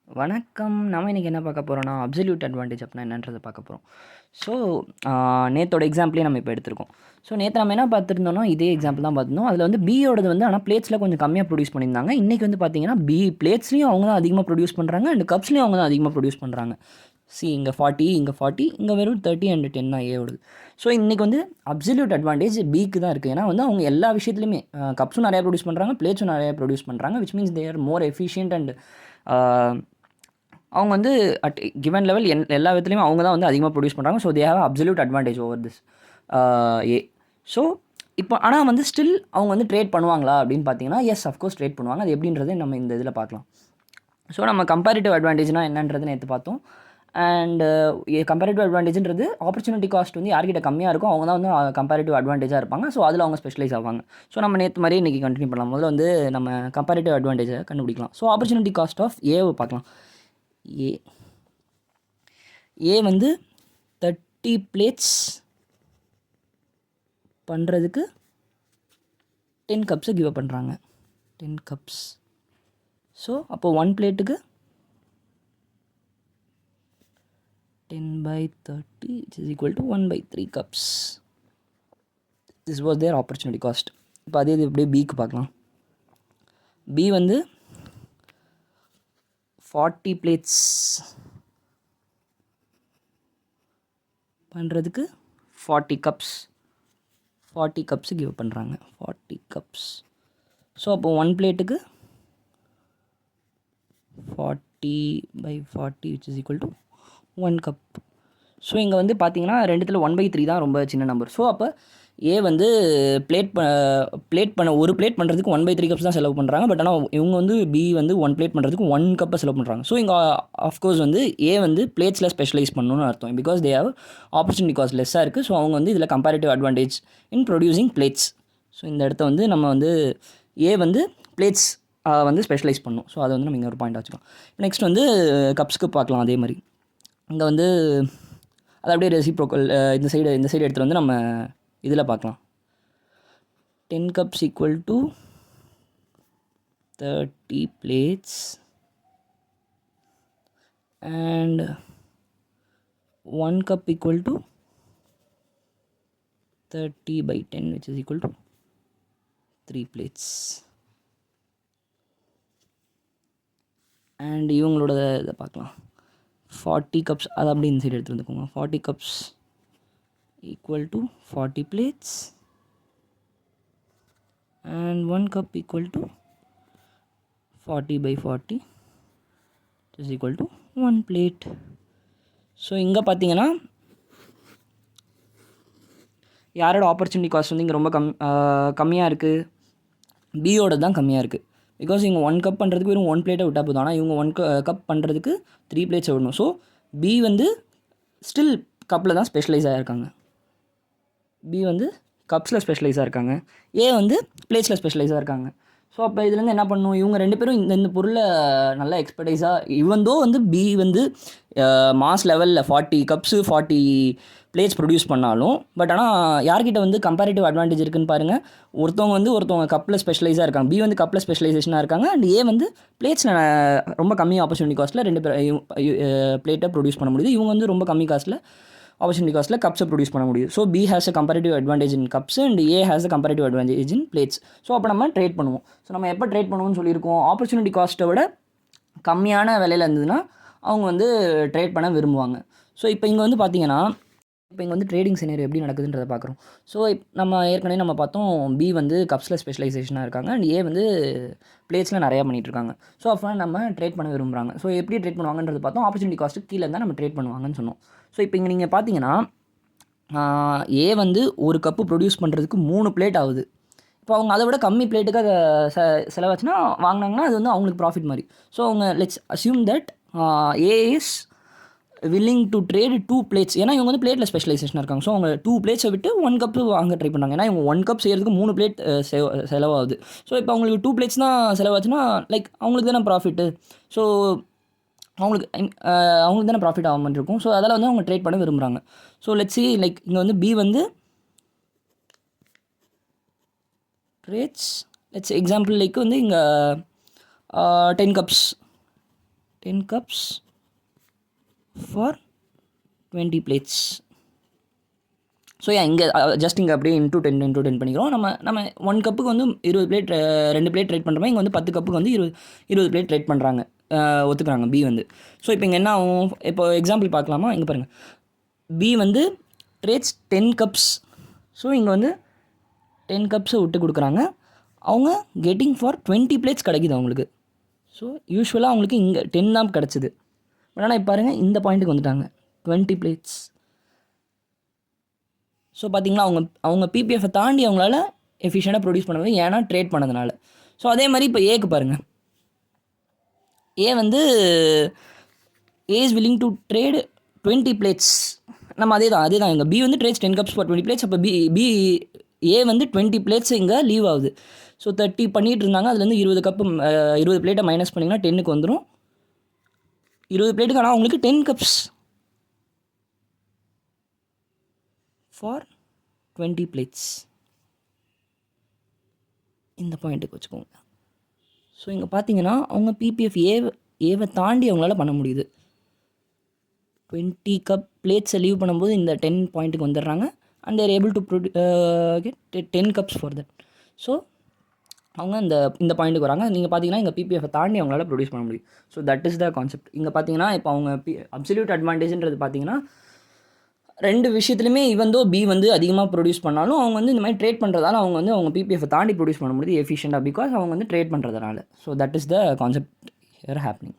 வணக்கம். நம்ம இன்னைக்கு என்ன பார்க்க போறோம்னா, அப்சல்யூட் அட்வான்டேஜ் அப்படின்னா என்னன்றத பார்க்க போறோம். ஸோ, நேத்தோட எக்ஸாம்பிளே நம்ம இப்ப எடுத்திருக்கோம். ஸோ, நேத்து நம்ம என்ன பார்த்துருந்தோம்னா, இதே எக்ஸாம்பிள் தான் பார்த்துருந்தோம். அதில வந்து பியோடது வந்து ஆனா பிளேட்ஸ்ல கொஞ்சம் கம்மியா ப்ரொடியூஸ் பண்ணியிருந்தாங்க. இன்னைக்கு வந்து பார்த்தீங்கன்னா, பி பிளேட்ஸ்லயும் அவங்க தான் அதிகமா ப்ரொடியூஸ் பண்றாங்க. அண்ட் கப்ஸ்லயும் அவங்க தான் அதிகமா ப்ரொடியூஸ் பண்றாங்க. இங்க 40, இங்க 40, இங்க வெறும் 30 அண்ட் 10 தான் ஏவோடது. ஸோ, இன்னைக்கு வந்து அப்சல்யூட் அட்வான்டேஜ் பிக்கு தான் இருக்கு. ஏன்னா வந்து அவங்க எல்லா விஷயத்துலயுமே கப்ஸும் நெறையா ப்ரொடியூஸ் பண்றாங்க, பிளேட்ஸும் நெறையா ப்ரொடியூஸ் பண்றாங்க. Which means they are more efficient and ஆ அவங்க வந்து அட் கிவன் லெவல் எல்லா விதத்துலயுமே அவங்க தான் வந்து அதிகமா ப்ரொடியூஸ் பண்றாங்க. So, they have absolute advantage over this A. So, இப்போ ஆனா வந்து ஸ்டில் அவங்க வந்து ட்ரேட் பண்ணுவாங்களா அப்படின்னு பார்த்தீங்கன்னா, எஸ் அஃப்கோர்ஸ் ட்ரேட் பண்ணுவாங்க. அது எப்படின்றத நம்ம இந்த இதில பார்க்கலாம். ஸோ, நம்ம கம்பேரிட்டிவ் அட்வான்டேஜ்னா என்னன்றது நேத்து பார்த்தோம். அண்ட் கம்பேரிட்டிவ் அட்வான்டேஜ்ன்றது ஆப்பர்ச்சுனிட்டி காஸ்ட் வந்து யார்கிட்ட கம்மியா இருக்கோ அவங்க தான் வந்து கம்பேரிட்டிவ் அட்வான்டேஜா இருப்பாங்க. ஸோ, அதில அவங்க ஸ்பெஷலைஸ் ஆவாங்க. ஸோ, நம்ம நேத்து மாரியே இன்னைக்கு கன்டின்யூ பண்ணலாம். முதல்ல வந்து நம்ம கம்பேரிட்டிவ் அட்வான்டேஜ கண்டுபிடிக்கலாம். ஸோ, ஆப்பர்ச்சுனிட்டி காஸ்ட் ஆஃப் ஏவ பார்க்கலாம். ஏ ஏ வந்து 30 பிளேட்ஸ் பண்ணுறதுக்கு 10 கப்ஸை கிவ் அப் பண்ணுறாங்க. 10 கப்ஸ். ஸோ, அப்போ 1 பிளேட்டுக்கு 10/30 which is equal to 1/3 cups. This was their opportunity cost. இப்போ அதே இது அப்படியே பிக்கு பார்க்கலாம். பி வந்து 40 பிளேட்ஸ் பண்ணுறதுக்கு 40 கப்ஸ் கிவ் பண்ணுறாங்க. 40 கப்ஸ். ஸோ, அப்போ 1 பிளேட்டுக்கு 40/40 which is equal to 1 cup. So, இங்கே வந்து பார்த்தீங்கன்னா ரெண்டுத்தில் 1/3 தான் ரொம்ப சின்ன நம்பர். ஸோ, அப்போ ஏ வந்து பிளேட் பண்ண ஒரு பிளேட் பண்ணுறதுக்கு 1/3 கப்ஸ் தான் செலவு பண்ணுறாங்க. பட் ஆனால் இவங்க வந்து பி வந்து 1 பிளேட் பண்ணுறதுக்கு 1 கப்பை செலவு பண்ணுறாங்க. ஸோ, இங்கே ஆஃப்கோர்ஸ் வந்து ஏ வந்து பிளேட்ஸில் ஸ்பெஷலைஸ் பண்ணணும்னு அர்த்தம். Because they have opportunity cost லெஸ்ஸாக இருக்குது. ஸோ, அவங்க வந்து இதில் comparative advantage in producing blades. So, இந்த இடத்த வந்து நம்ம வந்து ஏ வந்து பிளேட்ஸ் வந்து ஸ்பெஷலைஸ் பண்ணணும். ஸோ, அதை வந்து நம்ம இங்கே ஒரு பாயிண்ட் வச்சுக்கலாம். நெக்ஸ்ட் வந்து கப்ஸ்க்கு பார்க்கலாம். அதே மாதிரி இங்கே வந்து அது அப்படியே ரெசிப்ரோக்கல் இந்த சைடு எடுத்துகிட்டு வந்து நம்ம இதில் பார்க்கலாம். 10 cups equal to 30 plates and 1 cup equal to 30/10 which is equal to 3 plates. and இவங்களோட இதை பார்க்கலாம். 40 cups அது அப்படி இந்த சைடு எடுத்துகிட்டு வந்துக்கோங்க. 40 cups equal to 40 plates and 1 cup equal to 40/40 is equal to 1 plate. So, இங்கே பார்த்தீங்கன்னா யாரோட ஆப்பர்ச்சுனிட்டி காஸ்ட் வந்து இங்கே ரொம்ப கம்மியாக இருக்குது, பியோட தான் கம்மியாக இருக்குது. பிகாஸ் இவங்க 1 கப் பண்ணுறதுக்கு வெறும் 1 பிளேட்டை விட்டால் போதும். ஆனால் இவங்க 1 கப் பண்ணுறதுக்கு 3 பிளேட்ஸ் விடணும். ஸோ, பி வந்து ஸ்டில் கப்பில் தான் ஸ்பெஷலைஸ் ஆகிருக்காங்க. பி வந்து கப்ஸில் ஸ்பெஷலைஸாக இருக்காங்க. ஏ வந்து பிளேட்ஸில் ஸ்பெஷலைஸாக இருக்காங்க. ஸோ, அப்போ இதுலேருந்து என்ன பண்ணணும், இவங்க 2 பேரும் இந்த பொருளை நல்லா எக்ஸ்பர்டைஸாக இவந்தோ வந்து பி வந்து மாஸ் லெவலில் 40 கப்ஸு 40 பிளேட்ஸ் ப்ரொடியூஸ் பண்ணாலும், பட் ஆனால் யார்கிட்ட வந்து கம்பேரிட்டிவ் அட்வான்டேஜ் இருக்குன்னு பாருங்கள். ஒருத்தவங்க கப்பில் ஸ்பெஷலைஸாக இருக்காங்க. பி வந்து கப்பில் ஸ்பெஷலைசேஷனாக இருக்காங்க. அண்ட் ஏ வந்து பிளேட்ஸில் ரொம்ப கம்மி ஆப்பர்ச்சுனிட்டி காஸ்ட்டில் 2 பிளேட்டை ப்ரொடியூஸ் பண்ண முடியுது. இவங்க வந்து ரொம்ப கம்மி காஸ்ட்டில் ஆப்பர்ச்சுனிட்டி காஸ்ட்டில் கப்ஸை ப்ரொடியூஸ் பண்ண முடியும். So, B has a comparative advantage in cups and A has a comparative advantage in plates. So, அப்போ நம்ம ட்ரேட் பண்ணுவோம். ஸோ, நம்ம எப்போ ட்ரேட் பண்ணுவோம்னு சொல்லியிருக்கோம், ஆப்பர்ச்சுனிட்டி காஸ்ட்டை விட கம்மியான விலையில் இருந்ததுன்னா அவங்க வந்து ட்ரேட் பண்ண விரும்புவாங்க. ஸோ, இப்போ இங்கே வந்து பார்த்தீங்கன்னா இங்கே வந்து ட்ரேடிங் சினேரியோ எப்படி நடக்குதுன்றதை பார்க்குறோம். ஸோ, நம்ம ஏற்கனவே நம்ம பார்த்தோம் பி வந்து கப்ஸில் ஸ்பெஷலைசேஷனாக இருக்காங்க அண்ட் ஏ வந்து பிளேட்ஸில் நிறையா பண்ணிகிட்ருக்காங்க. ஸோ, அப்போ நம்ம ட்ரேட் பண்ண விரும்புகிறாங்க. ஸோ, எப்படி ட்ரேட் பண்ணுவாங்கன்றது பார்த்தோம். ஆப்பர்ச்சுனிட்டி காஸ்ட்டு கீழே இருந்தால் நம்ம ட்ரேட் பண்ணுவாங்கன்னு சொன்னோம். ஸோ, இப்போ இங்கே நீங்கள் பார்த்தீங்கன்னா ஏ வந்து ஒரு கப்பு ப்ரொடியூஸ் பண்ணுறதுக்கு 3 பிளேட் ஆகுது. இப்போ அவங்க அதை விட கம்மி பிளேட்டுக்கு அதை செலவாச்சுன்னா வாங்கினாங்கன்னா அது வந்து அவங்களுக்கு ப்ராஃபிட் மாதிரி. ஸோ, அவங்க let's assume that A is willing to trade 2 plates. ஏன்னா இவங்க வந்து பிளேட்டில் ஸ்பெஷலைசேஷனாக இருக்காங்க. ஸோ, அவங்க 2 பிளேட்ஸை விட்டு 1 கப்பு வாங்க ட்ரை பண்ணுறாங்க. ஏன்னா இவங்க 1 கப் செய்கிறதுக்கு 3 பிளேட் செலவாகுது. ஸோ, இப்போ அவங்களுக்கு 2 பிளேட்ஸ் தான் செலவாச்சுன்னா லைக் அவங்களுக்கு தானே ப்ராஃபிட்டு. ஸோ, அவங்களுக்கு தானே ப்ராஃபிட் ஆக மாதிரி இருக்கும். ஸோ, அதில் வந்து அவங்க ட்ரேட் பண்ண விரும்புகிறாங்க. ஸோ, லெட்ஸ் சி லைக் இங்கே வந்து பி வந்து ட்ரேட்ஸ் லெட்ஸ் எக்ஸாம்பிள் லைக் வந்து இங்கே 10 cups 10 cups for 20 plates. So இங்கே ஜஸ்ட் இங்கே அப்படியே இன்டூ 10 பண்ணிக்கிறோம். நம்ம 1 கப்புக்கு வந்து 20 பிளேட் 2 பிளேட் ட்ரேட் பண்ணுறோம். இங்கே வந்து 10 கப்புக்கு வந்து 20 பிளேட் ட்ரேட் பண்ணுறாங்க, ஒத்துக்கிறாங்க பி வந்து. ஸோ இப்போ இங்கே என்ன ஆகும், இப்போ எக்ஸாம்பிள் பார்க்கலாமா? இங்கே பாருங்கள், பி வந்து ட்ரேட்ஸ் 10 கப்ஸ். ஸோ இங்கே வந்து 10 கப்ஸை விட்டு கொடுக்குறாங்க. அவங்க கெட்டிங் ஃபார் 20 பிளேட்ஸ் கிடைக்குது அவங்களுக்கு. ஸோ யூஸ்வலாக அவங்களுக்கு இங்கே 10 தான் கிடச்சிது. பட் ஆனால் இப்போ பாருங்கள், இந்த பாயிண்ட்டுக்கு வந்துட்டாங்க 20 பிளேட்ஸ். ஸோ பார்த்திங்கன்னா அவங்க பிபிஎஃப்பை தாண்டி அவங்களால எஃபிஷியண்டாக ப்ரொடியூஸ் பண்ண முடியும், ஏன்னா ட்ரேட் பண்ணதுனால. ஸோ அதே மாதிரி இப்போ ஏக்கு பாருங்கள், ஏ வந்து A is willing to trade 20 blades. நம்ம அதே தான் இங்கே பி வந்து ட்ரேட்ஸ் 10 கப்ஸ் ஃபார் 20 பிளேட்ஸ். அப்போ ஏ வந்து 20 பிளேட்ஸ் இங்கே லீவ் ஆகுது. ஸோ 30 பண்ணிகிட்டு இருந்தாங்க, அதுலேருந்து 20 பிளேட்டை மைனஸ் பண்ணிங்கன்னா 10க்கு வந்துடும். 20 பிளேட்டுக்கு ஆனால் அவங்களுக்கு 10 கப்ஸ் ஃபார் 20 பிளேட்ஸ். இந்த பாயிண்ட்டுக்கு வச்சுக்கோங்க. ஸோ இங்கே பார்த்தீங்கன்னா அவங்க பிபிஎஃப் ஏவை தாண்டி அவங்களால பண்ண முடியுது. 20 கப் பிளேட்ஸை லீவ் பண்ணும்போது இந்த 10 பாயிண்ட்டுக்கு வந்துடுறாங்க. And they're able to get 10 cups for that. So அவங்க இந்த பாயிண்ட்டுக்கு வராங்க. நீங்கள் பார்த்தீங்கன்னா இங்கே பிபிஎஃப்பை தாண்டி அவங்களால ப்ரொடியூஸ் பண்ண முடியும். So that is the concept. இங்கே பார்த்தீங்கன்னா இப்போ அவங்க அப்சல்யூட் அட்வான்டேஜ்ன்றது பார்த்தீங்கன்னா 2 விஷயத்துலையுமே ஈவன் தோ பி வந்து அதிகமாக ப்ரொடியூஸ் பண்ணாலும் அவங்க வந்து இந்த மாதிரி ட்ரேட் பண்ணுறதால அவங்க பிபிஎஃப்பை தாண்டி ப்ரொடியூஸ் பண்ண முடியுது எஃபிஷியண்டாக, பிகாஸ் அவங்க வந்து ட்ரேட் பண்ணுறதுனால. So that is the concept here happening.